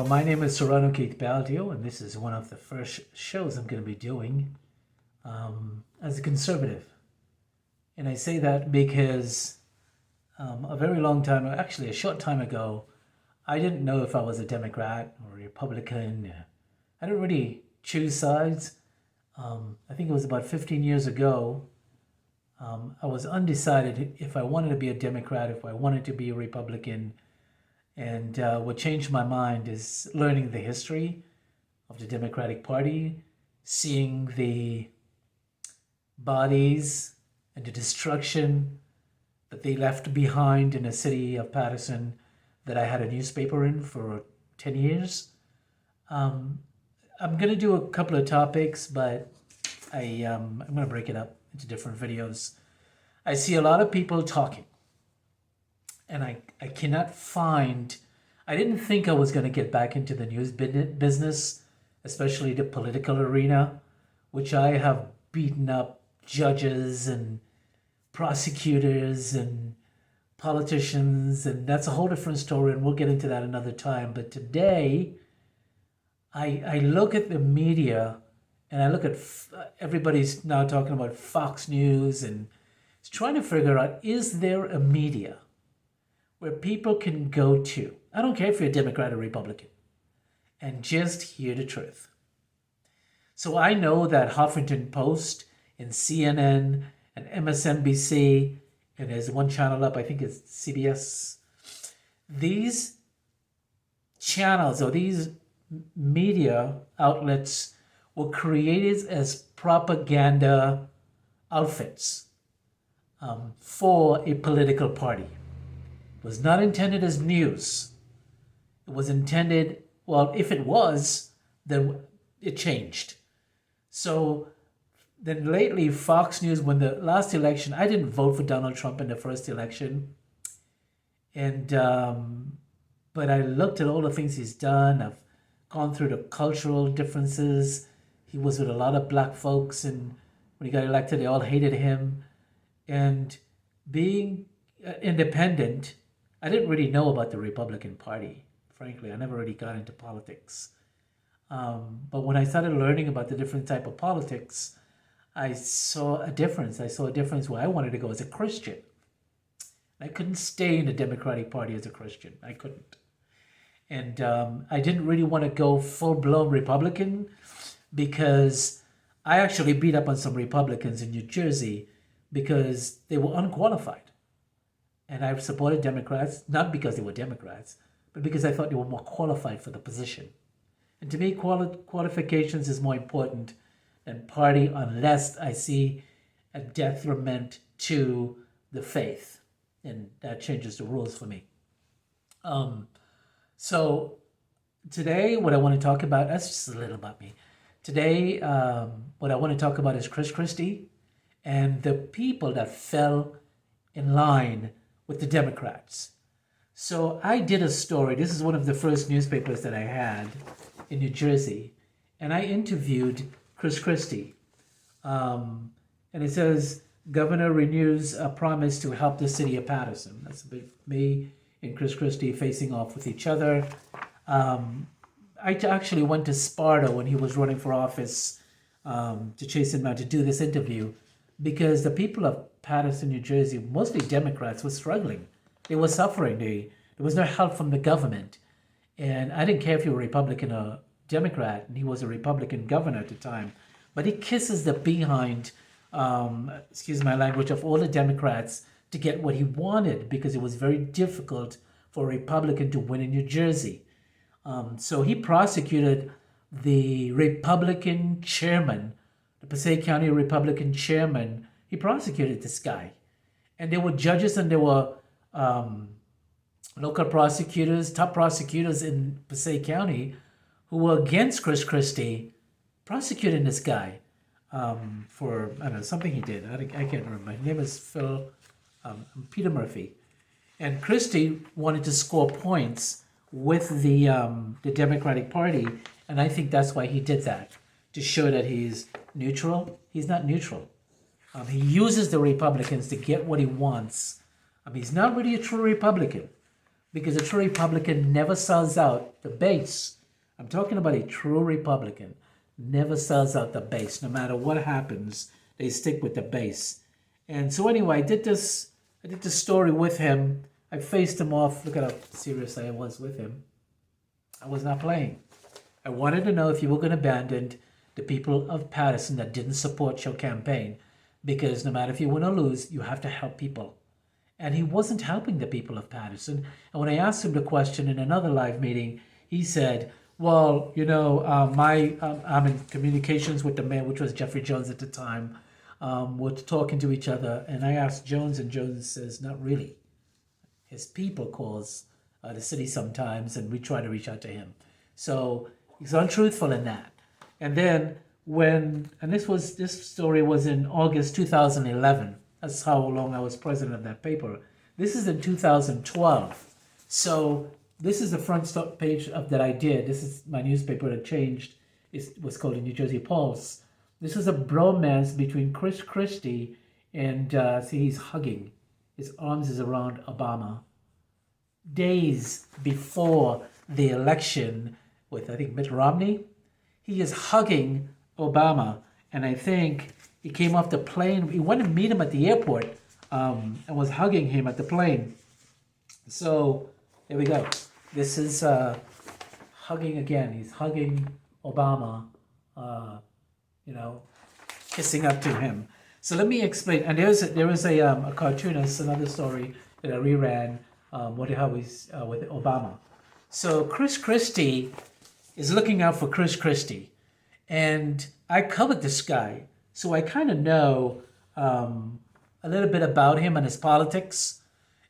My name is Sirrano Keith Baldeo, and this is one of the first shows I'm going to be doing as a conservative. And I say that because a very long time, actually a short time ago, I didn't know if I was a Democrat or a Republican. I didn't really choose sides. I think it was about 15 years ago. I was undecided if I wanted to be a Democrat, if I wanted to be a Republican. And what changed my mind is learning the history of the Democratic Party, seeing the bodies and the destruction that they left behind in the city of Patterson that I had a newspaper in for 10 years. I'm going to do a couple of topics, but I'm going to break it up into different videos. I see a lot of people talking. And I cannot find, I didn't think I was going to get back into the news business, especially the political arena, which I have beaten up judges and prosecutors and politicians, and that's a whole different story, and we'll get into that another time. But today, I look at the media, and I look at, everybody's now talking about Fox News, and it's trying to figure out, is there a media where people can go to, I don't care if you're a Democrat or Republican, and just hear the truth. So I know that Huffington Post and CNN and MSNBC, and there's one channel up, I think it's CBS, these channels or these media outlets were created as propaganda outfits for a political party. It was not intended as news. It was intended, well, if it was, then it changed. So then lately, Fox News, when the last election, I didn't vote for Donald Trump in the first election. And, but I looked at all the things he's done. I've gone through the cultural differences. He was with a lot of black folks, and when he got elected, they all hated him. And being independent, I didn't really know about the Republican Party, frankly. I never really got into politics. But when I started learning about the different type of politics, I saw a difference. I saw a difference where I wanted to go as a Christian. I couldn't stay in the Democratic Party as a Christian. I couldn't. And I didn't really want to go full-blown Republican because I actually beat up on some Republicans in New Jersey because they were unqualified. And I've supported Democrats, not because they were Democrats, but because I thought they were more qualified for the position. And to me, qualifications is more important than party unless I see a detriment to the faith. And that changes the rules for me. So today, what I want to talk about, that's just a little about me. Today, what I want to talk about is Christie and the people that fell in line with the Democrats. So I did a story. This is one of the first newspapers that I had in New Jersey. And I interviewed Christie. And it says, Governor renews a promise to help the city of Patterson. That's me and Christie facing off with each other. I actually went to Sparta when he was running for office to chase him out to do this interview because the people of Patterson, New Jersey, mostly Democrats, were struggling. They were suffering. There was no help from the government. And I didn't care if you were Republican or Democrat, and he was a Republican governor at the time. But he kisses the behind, excuse my language, of all the Democrats to get what he wanted because it was very difficult for a Republican to win in New Jersey. So he prosecuted the Republican chairman, the Passaic County Republican chairman. He prosecuted this guy. And there were judges and there were local prosecutors, top prosecutors in Passaic County who were against Christie prosecuting this guy for, I don't know, something he did. I can't remember. His name is Peter Murphy. And Christie wanted to score points with the Democratic Party, and I think that's why he did that, to show that he's neutral. He's not neutral. He uses the Republicans to get what he wants. He's not really a true Republican, because a true Republican never sells out the base. I'm talking about a true Republican. Never sells out the base. No matter what happens, they stick with the base. And so anyway, I did this story with him. I faced him off. Look at how serious I was with him. I was not playing. I wanted to know if you were going to abandon the people of Patterson that didn't support your campaign. Because no matter if you win or lose, you have to help people. And he wasn't helping the people of Patterson. And when I asked him the question in another live meeting, he said, well, I'm in communications with the mayor, which was Jeffrey Jones at the time. We're talking to each other. And I asked Jones, and Jones says, not really. His people calls the city sometimes, and we try to reach out to him. So he's untruthful in that. And then this story was in August 2011. That's how long I was president of that paper. This is in 2012. So this is the front page of that I did. This is my newspaper that changed. It was called the New Jersey Pulse. This was a bromance between Christie and see, he's hugging. His arms is around Obama. Days before the election with, I think, Mitt Romney, he is hugging Obama. And I think he came off the plane. He went to meet him at the airport and was hugging him at the plane. So there we go. This is hugging again. He's hugging Obama, kissing up to him. So let me explain. And there was a cartoonist, another story that I reran, with Obama. So Christie is looking out for Christie. And I covered this guy. So I kind of know a little bit about him and his politics.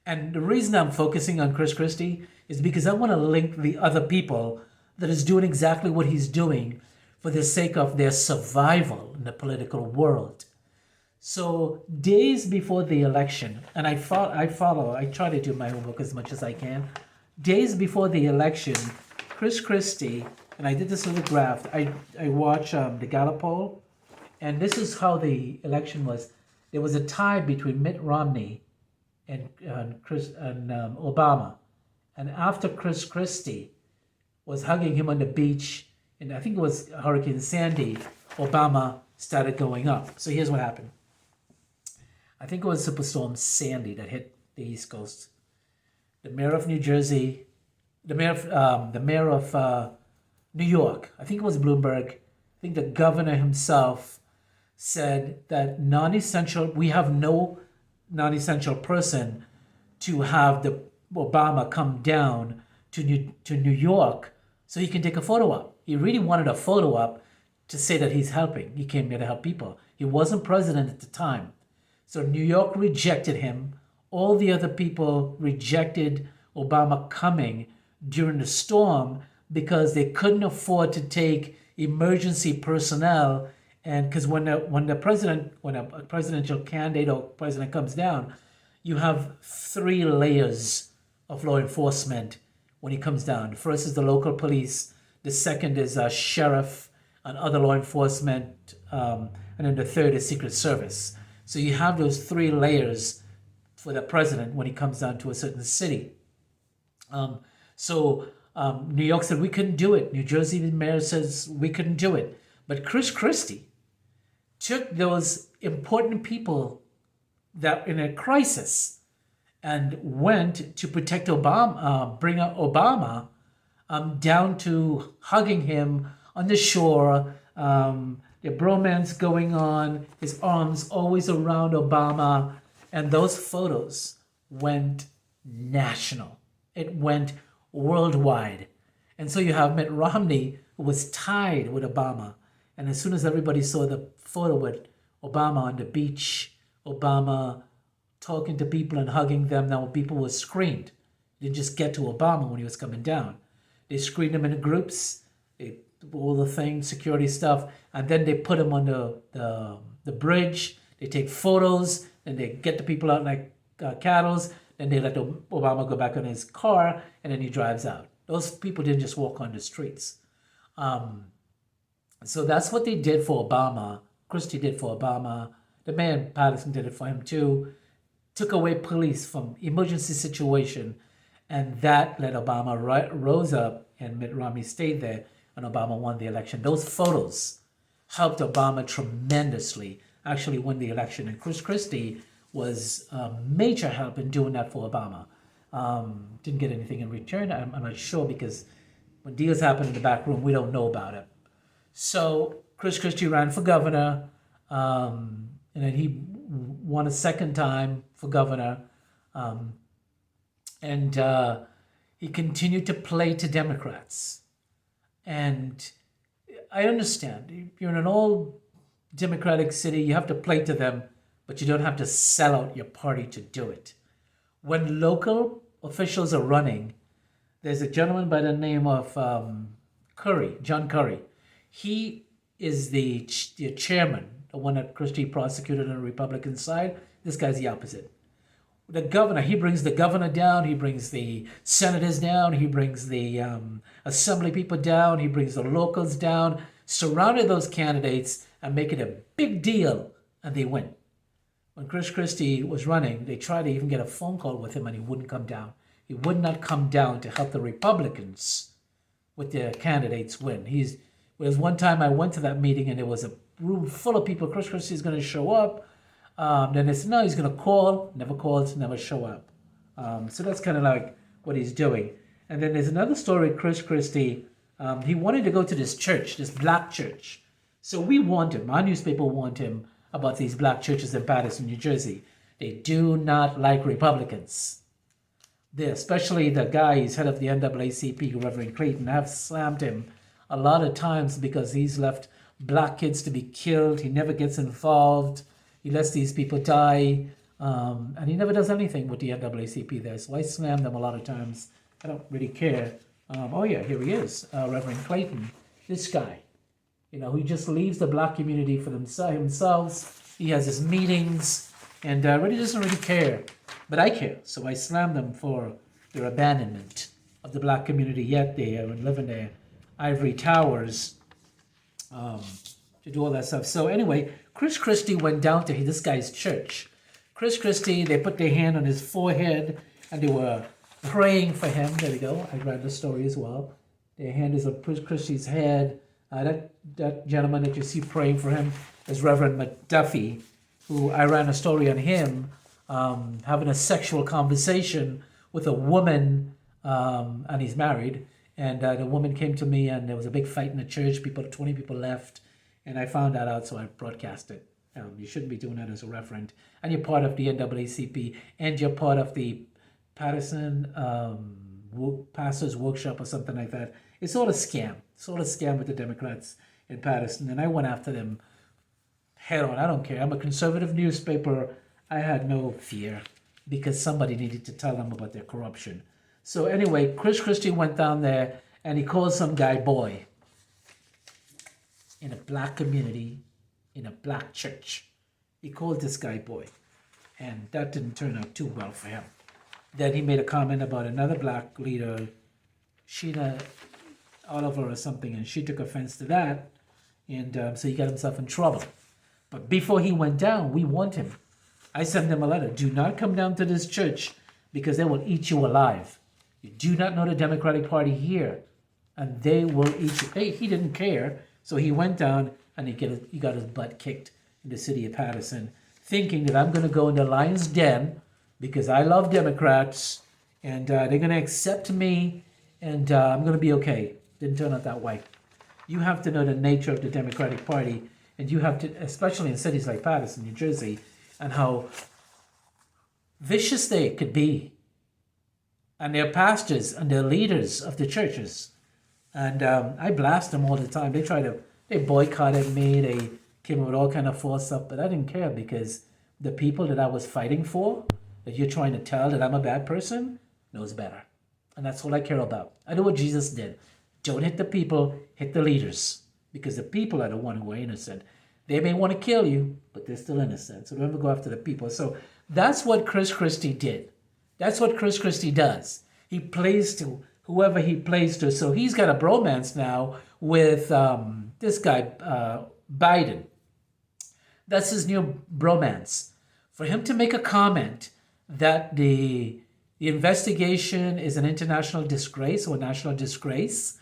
And the reason I'm focusing on Christie is because I want to link the other people that is doing exactly what he's doing for the sake of their survival in the political world. So days before the election, and I try to do my homework as much as I can. Days before the election, Christie, and I did this little graph. I watched the Gallup poll, and this is how the election was. There was a tie between Mitt Romney and Obama. And after Christie was hugging him on the beach, and I think it was Hurricane Sandy, Obama started going up. So here's what happened. I think it was Superstorm Sandy that hit the East Coast. The mayor of New Jersey, the mayor of New York, I think it was Bloomberg, I think the governor himself said that we have no non-essential person to have the Obama come down to New York so he can take a photo op. He really wanted a photo op to say that he's helping. He came here to help people. He wasn't president at the time. So New York rejected him. All the other people rejected Obama coming during the storm because they couldn't afford to take emergency personnel. And because when a presidential candidate or president comes down, you have 3 layers of law enforcement when he comes down. The first is the local police. The second is sheriff and other law enforcement. And then the third is Secret Service. So you have those 3 layers for the president when he comes down to a certain city. New York said we couldn't do it. New Jersey mayor says we couldn't do it. But Christie took those important people that in a crisis and went to protect Obama, bring up Obama down to hugging him on the shore. The bromance going on, his arms always around Obama. And those photos went national. It went worldwide. And so you have Mitt Romney, who was tied with Obama. And as soon as everybody saw the photo with Obama on the beach, Obama talking to people and hugging them, now people were screened. They didn't just get to Obama when he was coming down. They screened him in groups, all the things, security stuff, and then they put him on the bridge. They take photos, and they get the people out like cattle. Then they let Obama go back on his car, and then he drives out. Those people didn't just walk on the streets. So that's what they did for Obama. Christie did for Obama. The mayor in Patterson did it for him too. Took away police from emergency situation, and that let Obama rose up, and Mitt Romney stayed there. and Obama won the election. Those photos helped Obama tremendously actually win the election. And Christie was a major help in doing that for Obama. Didn't get anything in return. I'm not sure, because when deals happen in the back room, we don't know about it. So Christie ran for governor, and then he won a second time for governor. And he continued to play to Democrats. And I understand, if you're in an old Democratic city, you have to play to them, but you don't have to sell out your party to do it. When local officials are running, there's a gentleman by the name of John Curry. He is the chairman, the one that Christie prosecuted on the Republican side. This guy's the opposite. The governor, he brings the governor down, he brings the senators down, he brings the assembly people down, he brings the locals down, surrounded those candidates and make it a big deal, and they win. When Christie was running, they tried to even get a phone call with him, and he wouldn't come down. He would not come down to help the Republicans with their candidates win. There's one time I went to that meeting, and there was a room full of people. Christie's going to show up. Then they said, no, he's going to call. Never calls, never show up. So that's kind of like what he's doing. And then there's another story with Christie. He wanted to go to this church, this black church. So we warned him. Our newspaper warned him about these black churches in Paterson, New Jersey. They do not like Republicans. Especially the guy who's head of the NAACP, Reverend Clayton, have slammed him a lot of times because he's left black kids to be killed. He never gets involved. He lets these people die. And he never does anything with the NAACP there. So I slam them a lot of times. I don't really care. Oh yeah, here he is, Reverend Clayton. This guy, he just leaves the black community for himself. He has his meetings and really doesn't really care. But I care, so I slam them for their abandonment of the black community, yet they are living in their ivory towers to do all that stuff. So anyway, Christie went down to this guy's church. Christie, they put their hand on his forehead and they were praying for him. There we go. I read the story as well. Their hand is on Christie's head. That gentleman that you see praying for him is Reverend McDuffie, who I ran a story on him having a sexual conversation with a woman, and he's married. And the woman came to me, and there was a big fight in the church. 20 people left, and I found that out, so I broadcast it. You shouldn't be doing that as a referent. And you're part of the NAACP, and you're part of the Paterson Pastors Workshop or something like that. It's all a scam. It's all a scam with the Democrats in Paterson, and I went after them head on. I don't care. I'm a conservative newspaper. I had no fear because somebody needed to tell them about their corruption. So anyway, Christie went down there and he called some guy boy in a black community, in a black church. He called this guy boy, and that didn't turn out too well for him. Then he made a comment about another black leader, Sheena Oliver or something, and she took offense to that, and so he got himself in trouble. But before he went down, we warned him. I sent him a letter. Do not come down to this church because they will eat you alive. You do not know the Democratic Party here, and they will eat you. Hey, he didn't care, so he went down and he got his butt kicked in the city of Paterson, thinking that I'm going to go into lion's den because I love Democrats and they're going to accept me and I'm going to be okay. Didn't turn out that way. You have to know the nature of the Democratic Party, and you have to, especially in cities like Paterson, New Jersey, and how vicious they could be. And their pastors and their leaders of the churches. And I blast them all the time. They boycotted me. They came up with all kind of false stuff, but I didn't care because the people that I was fighting for, that you're trying to tell that I'm a bad person, knows better. And that's all I care about. I know what Jesus did. Don't hit the people, hit the leaders. Because the people are the one who are innocent. They may want to kill you, but they're still innocent. So don't ever go after the people. So that's what Christie did. That's what Christie does. He plays to whoever he plays to. So he's got a bromance now with this guy, Biden. That's his new bromance. For him to make a comment that the investigation is an international disgrace or a national disgrace,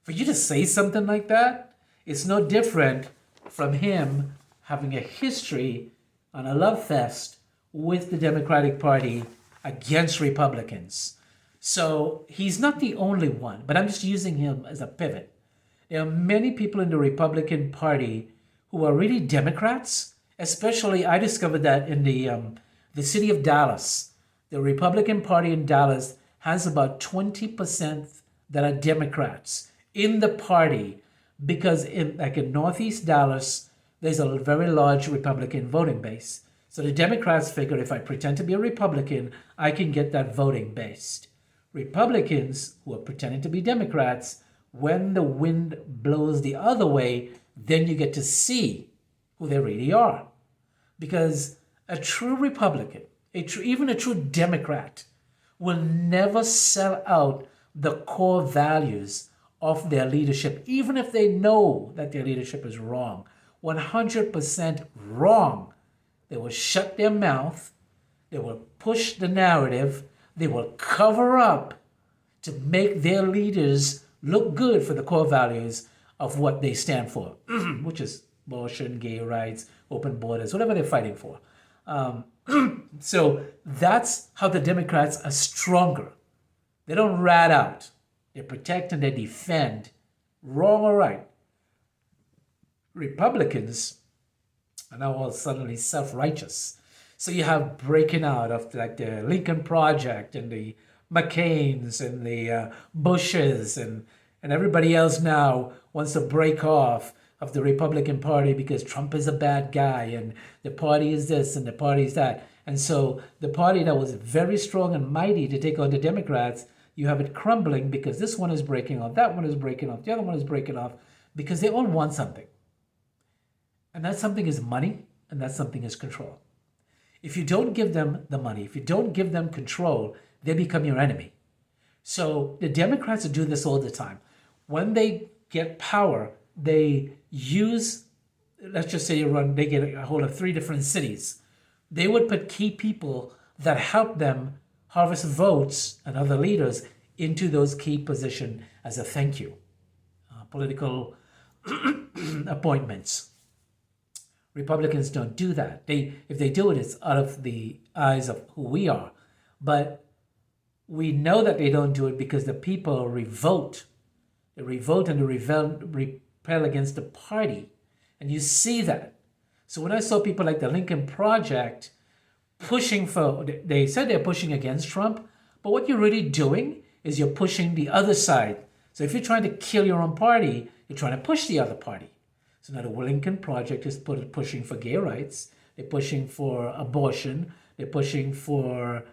For you to say something like that, it's no different from him having a history on a love fest with the Democratic Party against Republicans. So he's not the only one, but I'm just using him as a pivot. There are many people in the Republican Party who are really Democrats. Especially, I discovered that in the city of Dallas. The Republican Party in Dallas has about 20% that are Democrats in the party because in Northeast Dallas, there's a very large Republican voting base. So the Democrats figure if I pretend to be a Republican, I can get that voting base. Republicans who are pretending to be Democrats, when the wind blows the other way, then you get to see who they really are. Because a true Republican, even a true Democrat, will never sell out the core values of their leadership, even if they know that their leadership is wrong. 100% wrong. They will shut their mouth. They will push the narrative. They will cover up to make their leaders look good for the core values of what they stand for, which is abortion, gay rights, open borders, whatever they're fighting for. So that's how the Democrats are stronger. They don't rat out. They protect and they defend, wrong or right. Republicans are now all suddenly self-righteous. So you have breaking out of like the Lincoln Project and the McCains and the Bushes and everybody else now wants to break off of the Republican Party because Trump is a bad guy and the party is this and the party is that. And so the party that was very strong and mighty to take on the Democrats, you have it crumbling because this one is breaking off, that one is breaking off, the other one is breaking off because they all want something. And that something is money and that something is control. If you don't give them the money, if you don't give them control, they become your enemy. So the Democrats do this all the time. When they get power, they use, let's just say they get a hold of 3 different cities. They would put key people that help them harvest votes and other leaders into those key positions as a thank you. Political appointments. Republicans don't do that. If they do it, it's out of the eyes of who we are. But we know that they don't do it because the people revolt. They revolt and they repel against the party. And you see that. So when I saw people like the Lincoln Project pushing for, they said they're pushing against Trump, but what you're really doing is you're pushing the other side. So if you're trying to kill your own party, you're trying to push the other party. So now the Lincoln Project is pushing for gay rights. They're pushing for abortion. They're pushing for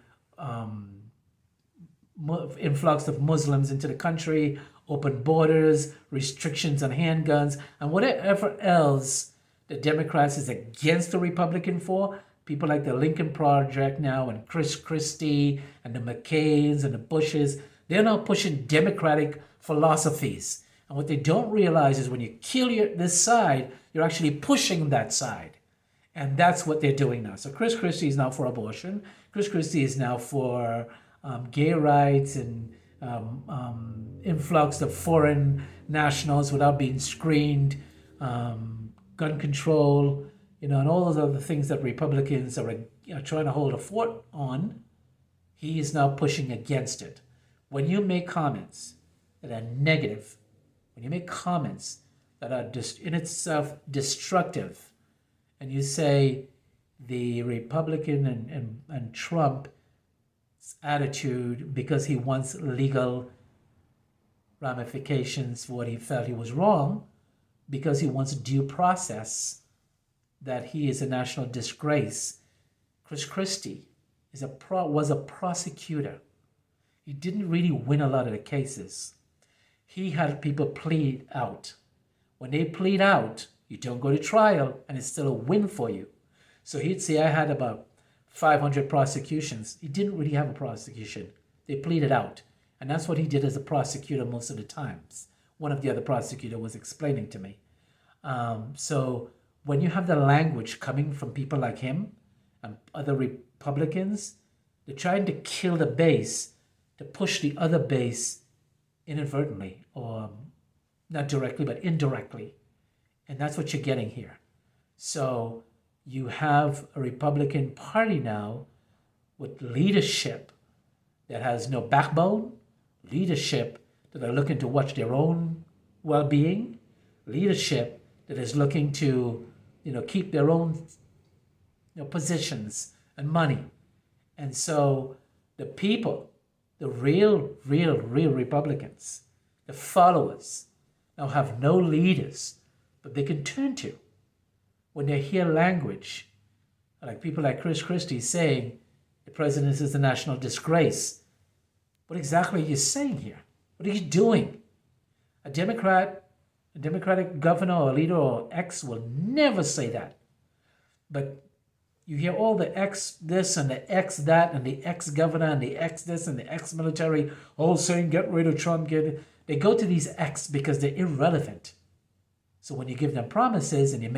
influx of Muslims into the country, open borders, restrictions on handguns, and whatever else the Democrats is against the Republican for. People like the Lincoln Project now and Christie and the McCains and the Bushes, they're now pushing Democratic philosophies. And what they don't realize is when you kill this side, you're actually pushing that side. And that's what they're doing now. So Chris Christie is now for abortion. Chris Christie is now for gay rights and influx of foreign nationals without being screened, gun control, and all those other things that Republicans are trying to hold a fort on. He is now pushing against it. When you make comments that are negative, when you make comments that are in itself destructive, and you say the Republican and Trump's attitude because he wants legal ramifications for what he felt he was wrong, because he wants due process, that he is a national disgrace. Chris Christie was a prosecutor. He didn't really win a lot of the cases. He had people plead out. When they plead out, you don't go to trial, and it's still a win for you. So he'd say, I had about 500 prosecutions. He didn't really have a prosecution. They pleaded out. And that's what he did as a prosecutor most of the times. One of the other prosecutors was explaining to me. So when you have the language coming from people like him and other Republicans, they're trying to kill the base to push the other base inadvertently or not directly, but indirectly. And that's what you're getting here. So you have a Republican Party now with leadership that has no backbone, leadership that are looking to watch their own well-being, leadership that is looking to, keep their own, positions and money. And so the people, the real Republicans, the followers, now have no leaders that they can turn to when they hear language like people like Christie saying the president is a national disgrace. What exactly are you saying here? What are you doing? A Democratic governor or leader or ex will never say that. But you hear all the ex this and the ex that and the ex governor and the ex this and the ex military all saying get rid of Trump. They go to these ex because they're irrelevant. So when you give them promises and you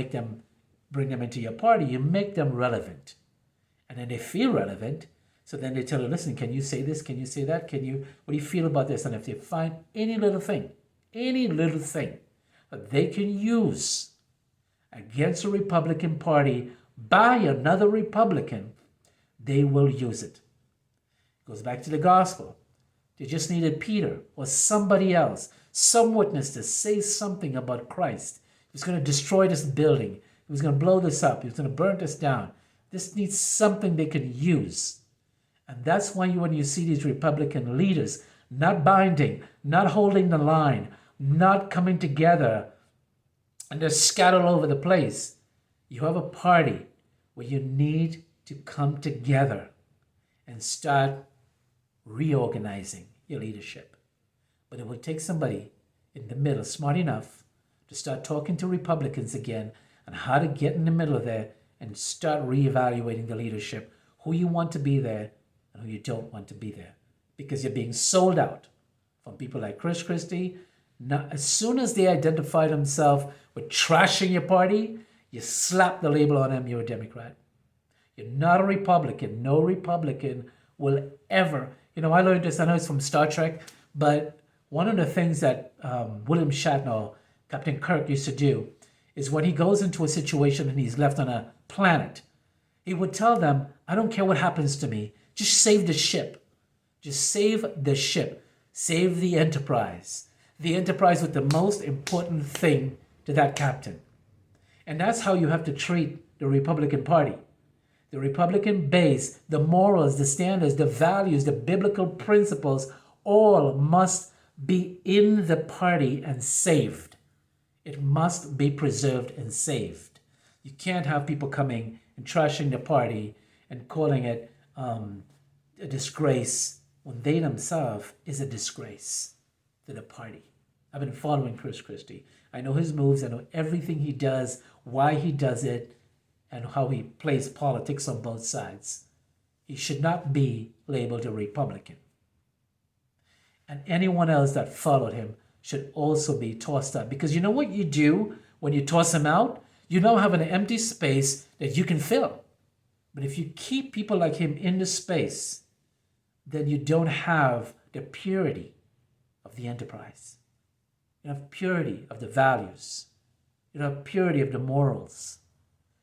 bring them into your party, you make them relevant. And then they feel relevant. So then they tell you, listen, can you say this? Can you say that? What do you feel about this? And if they find any little thing that they can use against the Republican Party by another Republican, they will use it. It goes back to the gospel. They just needed Peter or somebody else, some witness to say something about Christ. He was going to destroy this building. He was going to blow this up. He was going to burn this down. This needs something they can use. And that's why when you see these Republican leaders not binding, not holding the line, not coming together, and they're scattered all over the place, you have a party where you need to come together and start reorganizing your leadership. But it will take somebody in the middle, smart enough, to start talking to Republicans again on how to get in the middle of there and start reevaluating the leadership, who you want to be there and who you don't want to be there. Because you're being sold out from people like Christie. Now, as soon as they identify themselves with trashing your party, you slap the label on them, you're a Democrat. You're not a Republican. No Republican will ever, I learned this, I know it's from Star Trek, but one of the things that William Shatner, Captain Kirk, used to do is when he goes into a situation and he's left on a planet, he would tell them, I don't care what happens to me, just save the ship. Just save the ship. Save the Enterprise. The Enterprise was the most important thing to that captain. And that's how you have to treat the Republican Party. The Republican base, the morals, the standards, the values, the biblical principles, all must be in the party and saved. It must be preserved and saved. You can't have people coming and trashing the party and calling it a disgrace when they themselves is a disgrace to the party. I've been following Christie. I know his moves. I know everything he does, why he does it, and how he plays politics on both sides. He should not be labeled a Republican. And anyone else that followed him should also be tossed out. Because you know what you do when you toss him out? You now have an empty space that you can fill. But if you keep people like him in the space, then you don't have the purity of the enterprise. You have purity of the values. You have purity of the morals.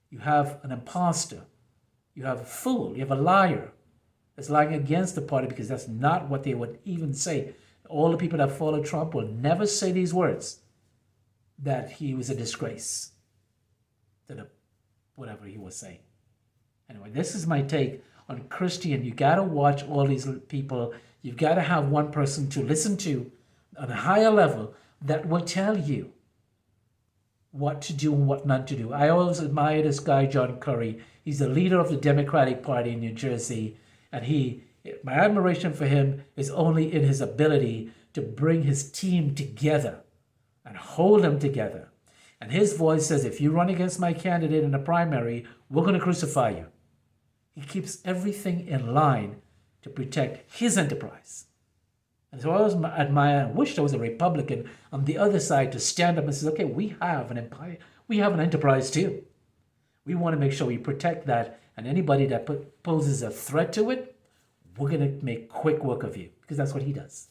You have an imposter. You have a fool. You have a liar that's lying against the party because that's not what they would even say. All the people that follow Trump will never say these words, that he was a disgrace to whatever he was saying. Anyway, this is my take on Christie, and you got to watch all these people. You've got to have one person to listen to on a higher level that will tell you what to do and what not to do. I always admire this guy, John Kerry. He's the leader of the Democratic Party in New Jersey, and my admiration for him is only in his ability to bring his team together and hold them together. And his voice says, if you run against my candidate in the primary, we're going to crucify you. He keeps everything in line to protect his enterprise. And so I always admire and wish there was a Republican on the other side to stand up and say, okay, we have an empire. We have an enterprise too. We want to make sure we protect that. And anybody that poses a threat to it, we're going to make quick work of you. Because that's what he does.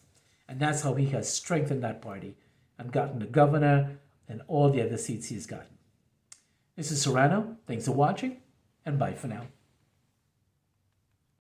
And that's how he has strengthened that party. and gotten the governor and all the other seats he's gotten. This is Sirrano. Thanks for watching, and bye for now.